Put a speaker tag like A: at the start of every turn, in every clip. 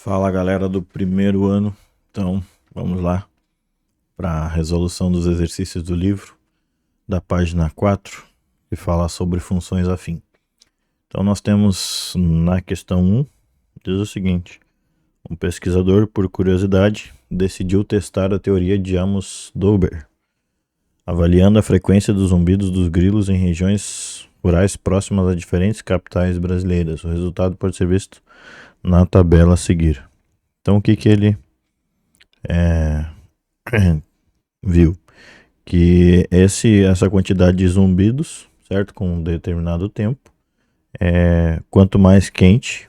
A: Fala galera do primeiro ano, então vamos lá para a resolução dos exercícios do livro, da página 4, que fala sobre funções afim. Então nós temos na questão 1, diz o seguinte: um pesquisador, por curiosidade, decidiu testar a teoria de Amos-Douber, avaliando a frequência dos zumbidos dos grilos em regiões rurais próximas a diferentes capitais brasileiras. O resultado pode ser visto na tabela a seguir. Então o que ele viu? Que essa quantidade de zumbidos, certo, com um determinado tempo, quanto mais quente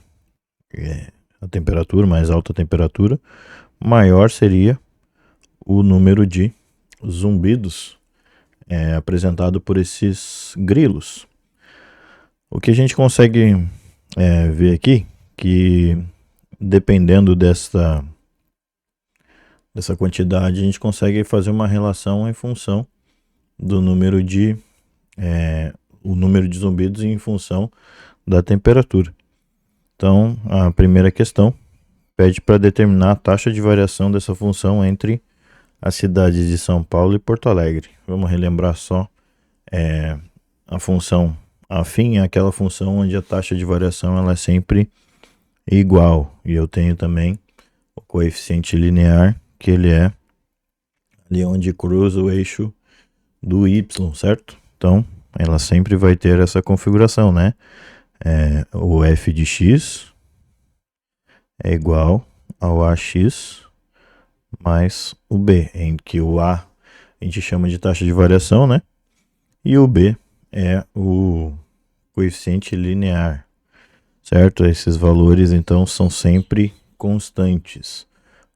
A: a temperatura, mais alta a temperatura, maior seria o número de zumbidos apresentado por esses grilos. O que a gente consegue ver aqui, que dependendo dessa quantidade, a gente consegue fazer uma relação em função do número de o número de zumbidos em função da temperatura. Então, a primeira questão pede para determinar a taxa de variação dessa função entre as cidades de São Paulo e Porto Alegre. Vamos relembrar só a função afim é aquela função onde a taxa de variação ela é sempre igual. E eu tenho também o coeficiente linear, que ele é ali onde cruza o eixo do y, certo? Então, ela sempre vai ter essa configuração, né? O f de x é igual ao ax mais o b, em que o a gente chama de taxa de variação, né? E o b é o coeficiente linear, certo? Esses valores, então, são sempre constantes.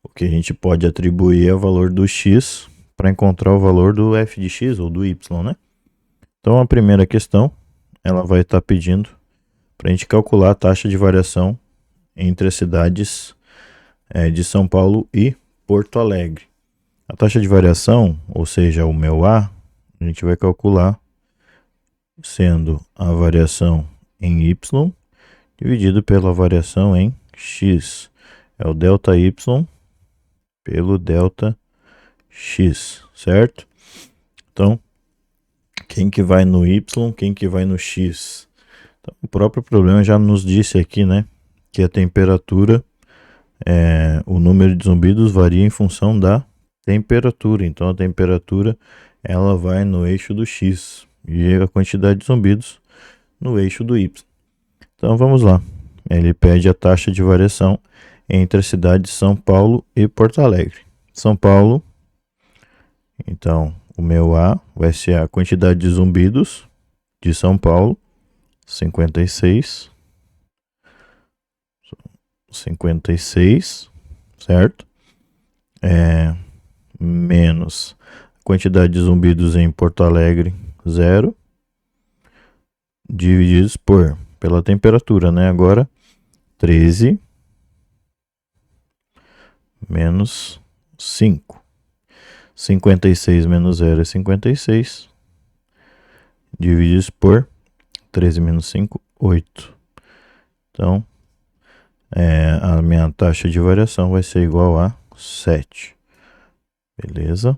A: O que a gente pode atribuir é o valor do x para encontrar o valor do f de x ou do y, né? Então, a primeira questão, ela vai estar pedindo para a gente calcular a taxa de variação entre as cidades de São Paulo e Porto Alegre. A taxa de variação, ou seja, o meu A gente vai calcular sendo a variação em y dividido pela variação em x. É o delta y pelo delta x, certo? Então, quem que vai no y, quem que vai no x? Então, o próprio problema já nos disse aqui, né? Que a temperatura, o número de zumbidos varia em função da temperatura. Então, a temperatura ela vai no eixo do x e a quantidade de zumbidos no eixo do y. Então, vamos lá. Ele pede a taxa de variação entre as cidades de São Paulo e Porto Alegre. São Paulo, então, o meu A vai ser a quantidade de zumbidos de São Paulo, 56, certo? Menos a quantidade de zumbidos em Porto Alegre, 0, divididos pela temperatura, né? Agora, 13 menos 5. 56 menos 0 é 56. Divididos por 13 menos 5, 8. Então, a minha taxa de variação vai ser igual a 7. Beleza?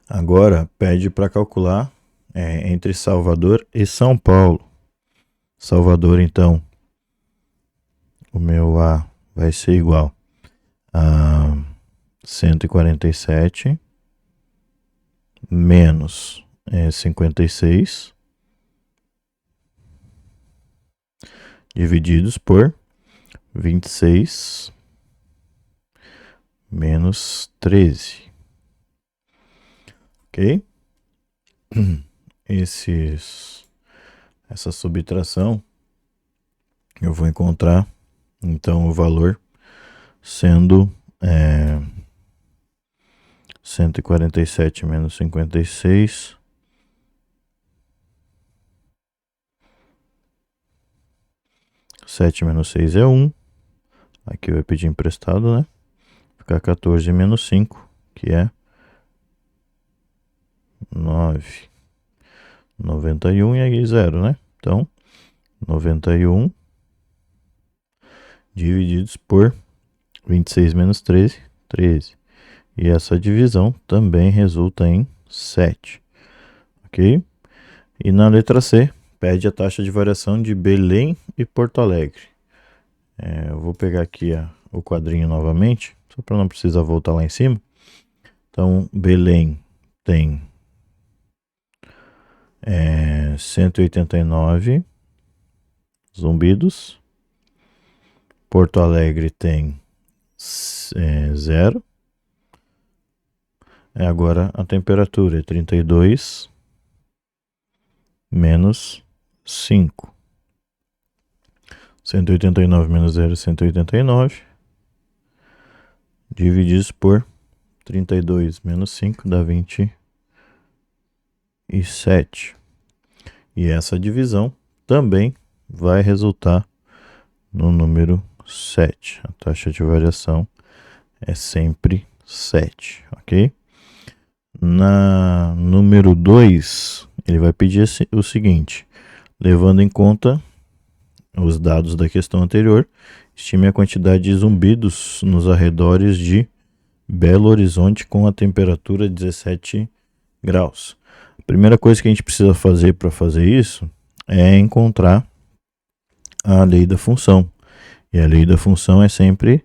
A: Agora, pede para calcular entre Salvador e São Paulo. Salvador, então, o meu A vai ser igual a 147 menos 56 divididos por 26 menos 13. Ok? Essa subtração eu vou encontrar então o valor sendo 147 menos 56 7 menos 6 é 1. Aqui eu vou pedir emprestado, né? Ficar 14 menos 5, que é 9. 91 e aqui 0, né? Então, 91 divididos por 26 menos 13, 13. E essa divisão também resulta em 7. Ok? E na letra C, pede a taxa de variação de Belém e Porto Alegre. Eu vou pegar aqui o quadrinho novamente, só para não precisar voltar lá em cima. Então, Belém tem 189 zumbidos. Porto Alegre tem 0. Agora a temperatura é 32 menos 5. 189 menos 0 é 189. Divididos por 32 menos 5 dá 27. E essa divisão também vai resultar no número 7. A taxa de variação é sempre 7, ok? Na número 2, ele vai pedir o seguinte: levando em conta os dados da questão anterior, estime a quantidade de zumbidos nos arredores de Belo Horizonte com a temperatura 17 graus. A primeira coisa que a gente precisa fazer para fazer isso é encontrar a lei da função. E a lei da função é sempre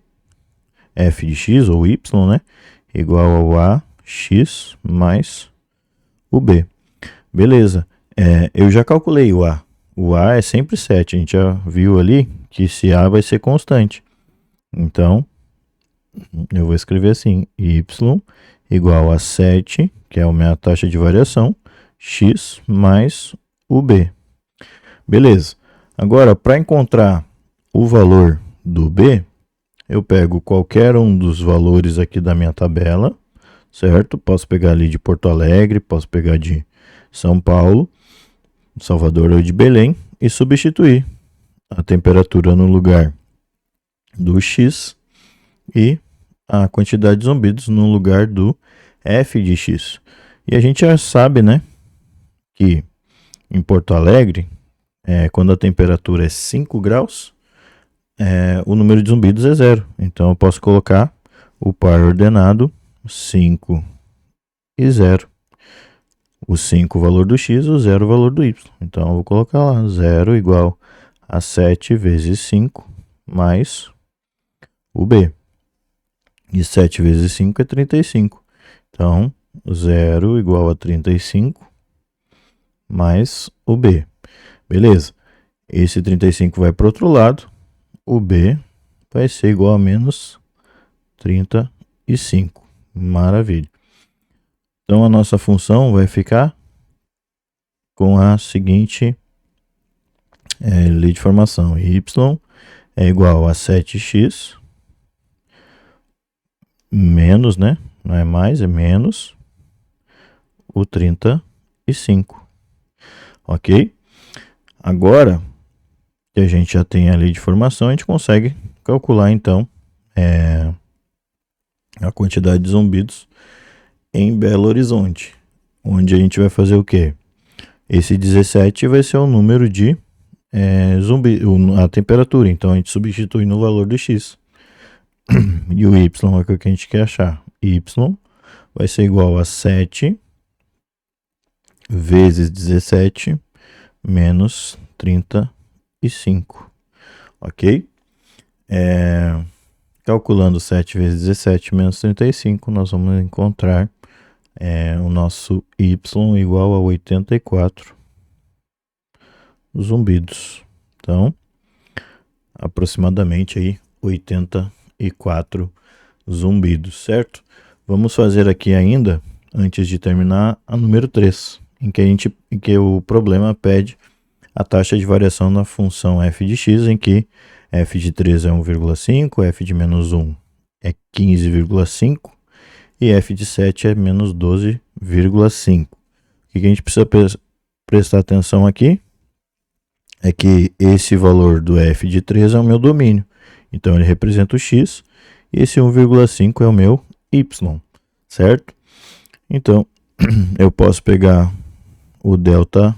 A: f de x, ou y, né, igual ao ax mais o b. Beleza. Eu já calculei o a. O a é sempre 7. A gente já viu ali que esse a vai ser constante. Então, eu vou escrever assim: y igual a 7, que é a minha taxa de variação, x mais o b. Beleza. Agora, para encontrar o valor do b, eu pego qualquer um dos valores aqui da minha tabela, certo? Posso pegar ali de Porto Alegre, posso pegar de São Paulo, Salvador ou de Belém e substituir a temperatura no lugar do x e a quantidade de zumbidos no lugar do f de x. E a gente já sabe, né, que em Porto Alegre, quando a temperatura é 5 graus, o número de zumbidos é 0. Então eu posso colocar o par ordenado 5 e 0. O 5 o valor do x, o 0 o valor do y. Então eu vou colocar lá 0 igual a 7 vezes 5 mais o b. E 7 vezes 5 é 35. Então 0 igual a 35 mais o b. Beleza. Esse 35 vai para o outro lado. O b vai ser igual a menos 35. Maravilha. Então a nossa função vai ficar com a seguinte lei de formação: y é igual a 7x menos, né? Não é mais, é menos o 35. Ok? Agora que a gente já tem a lei de formação, a gente consegue calcular então a quantidade de zumbidos em Belo Horizonte, onde a gente vai fazer o quê? Esse 17 vai ser o número de a temperatura, então a gente substitui no valor do x. E o y é o que a gente quer achar. Y vai ser igual a 7 vezes 17 menos 35. Ok? Calculando 7 vezes 17 menos 35, nós vamos encontrar o nosso y igual a 84 zumbidos. Então, aproximadamente aí 84 zumbidos, certo? Vamos fazer aqui ainda, antes de terminar, a número 3, em que o problema pede a taxa de variação na função f de x, em que f de 3 é 1,5, f de menos 1 é 15,5 e f de 7 é menos 12,5. O que a gente precisa prestar atenção aqui é que esse valor do f de 3 é o meu domínio. Então ele representa o x e esse 1,5 é o meu y, certo? Então eu posso pegar o delta,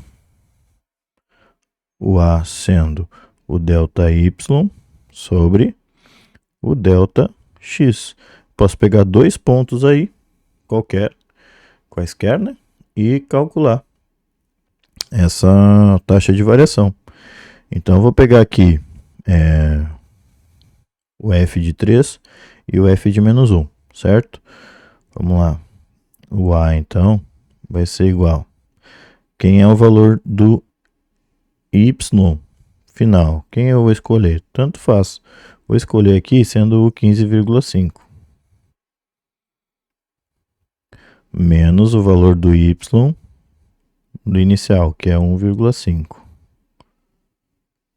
A: o a sendo o delta y sobre o delta x. Posso pegar dois pontos aí, quaisquer, né? E calcular essa taxa de variação. Então, eu vou pegar aqui o f de 3 e o f de menos 1, certo? Vamos lá. O a, então, vai ser igual. Quem é o valor do y final? Quem eu vou escolher? Tanto faz. Vou escolher aqui sendo o 15,5. Menos o valor do y do inicial, que é 1,5.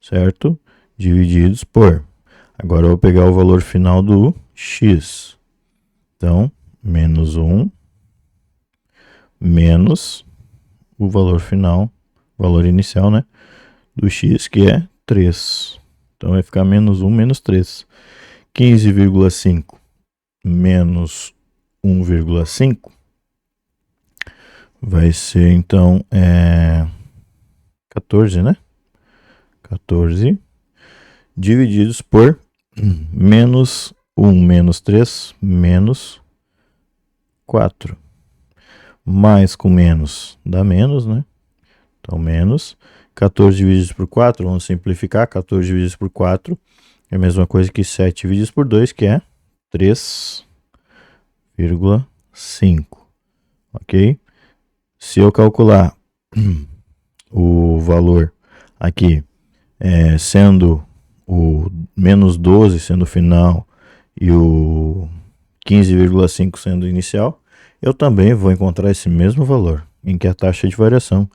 A: Certo? Divididos por. Agora eu vou pegar o valor final do x. Então, menos 1 menos o valor final, valor inicial, né? Do x, que é 3. Então vai ficar menos 1 menos 3. 15,5 menos 1,5 vai ser então 14, né? 14 divididos por menos 1 menos 3 menos 4. Mais com menos dá menos, né? Então menos 14 divididos por 4, vamos simplificar. 14 divididos por 4 é a mesma coisa que 7 divididos por 2, que é 3,5. Ok? Se eu calcular o valor aqui, sendo o menos 12 sendo o final e o 15,5 sendo o inicial, eu também vou encontrar esse mesmo valor, em que a taxa de variação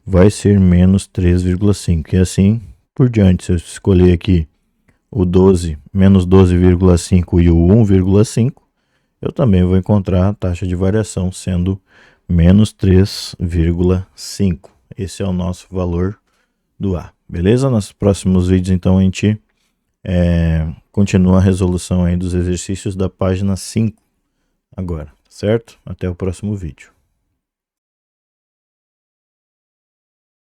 A: vai ser menos 3,5. E assim por diante. Se eu escolher aqui o 12, menos 12,5 e o 1,5, eu também vou encontrar a taxa de variação sendo menos 3,5. Esse é o nosso valor do A. Beleza? Nos próximos vídeos, então, a gente continua a resolução aí dos exercícios da página 5 agora, certo? Até o próximo vídeo.